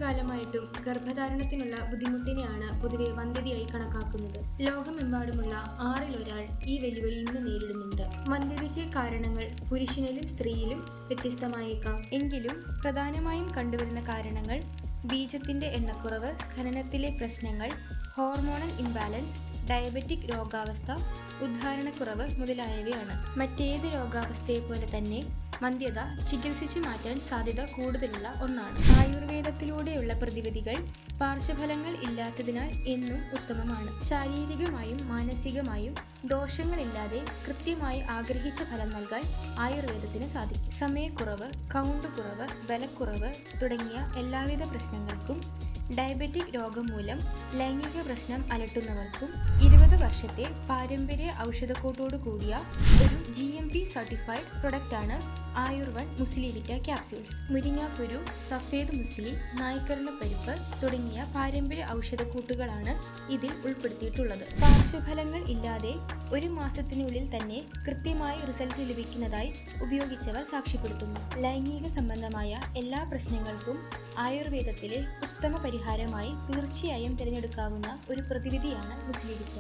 ദീർഘകാലമായിട്ടും ഗർഭധാരണത്തിനുള്ള ബുദ്ധിമുട്ടിനെയാണ് പൊതുവെ വന്ധ്യതയായി കണക്കാക്കുന്നത്. ലോകമെമ്പാടുമുള്ള 6-ൽ-1 ഈ വെല്ലുവിളി ഇന്ന് നേരിടുന്നുണ്ട്. വന്ധ്യതയ്ക്ക് കാരണങ്ങൾ പുരുഷനിലും സ്ത്രീയിലും വ്യത്യസ്തമായേക്കാം. എങ്കിലും പ്രധാനമായും കണ്ടുവരുന്ന കാരണങ്ങൾ ബീജത്തിന്റെ എണ്ണക്കുറവ്, സ്ഖലനത്തിലെ പ്രശ്നങ്ങൾ, ഹോർമോണൽ ഇംബാലൻസ്, ഡയബറ്റിക് രോഗാവസ്ഥ, ഉദ്ധാരണക്കുറവ് മുതലായവയാണ്. മറ്റേത് രോഗാവസ്ഥയെപ്പോലെ തന്നെ വന്ധ്യത ചികിത്സിച്ചു മാറ്റാൻ സാധ്യത കൂടുതലുള്ള ഒന്നാണ്. ആയുർവേദത്തിലൂടെയുള്ള പ്രതിവിധികൾ പാർശ്വഫലങ്ങൾ ഇല്ലാത്തതിനാൽ എന്നും ഉത്തമമാണ്. ശാരീരികമായും മാനസികമായും ദോഷങ്ങളില്ലാതെ കൃത്യമായി ആഗ്രഹിച്ച ഫലം നൽകാൻ ആയുർവേദത്തിന് സാധിക്കും. സമയക്കുറവ്, കൗണ്ട് കുറവ്, ബലക്കുറവ് തുടങ്ങിയ എല്ലാവിധ പ്രശ്നങ്ങൾക്കും, ഡയബറ്റിക് രോഗം മൂലം ലൈംഗിക പ്രശ്നം അലട്ടുന്നവർക്കും 20 വർഷത്തെ പാരമ്പര്യ ഔഷധക്കൂട്ടോടു കൂടിയ ഒരു GMP സർട്ടിഫൈഡ് പ്രൊഡക്റ്റാണ് ആയുർവൺ മുസ്ലിവിറ്റ ക്യാപ്സ്യൂൾസ്. മുരിങ്ങാക്കുരു, സഫേദ് മുസ്ലി, നായ്ക്കരണപ്പരിപ്പ് തുടങ്ങിയ പാരമ്പര്യ ഔഷധക്കൂട്ടുകളാണ് ഇതിൽ ഉൾപ്പെടുത്തിയിട്ടുള്ളത്. പാർശ്വഫലങ്ങൾ ഇല്ലാതെ 1 മാസത്തിനുള്ളിൽ തന്നെ കൃത്യമായി റിസൾട്ട് ലഭിക്കുന്നതായി ഉപയോഗിച്ചവർ സാക്ഷ്യപ്പെടുത്തുന്നു. ലൈംഗിക സംബന്ധമായ എല്ലാ പ്രശ്നങ്ങൾക്കും ആയുർവേദത്തിലെ ഉത്തമ പരിഹാരമായി തീർച്ചയായും തിരഞ്ഞെടുക്കാവുന്ന ഒരു പ്രതിവിധിയാണ് മുസ്ലിവിറ്റ.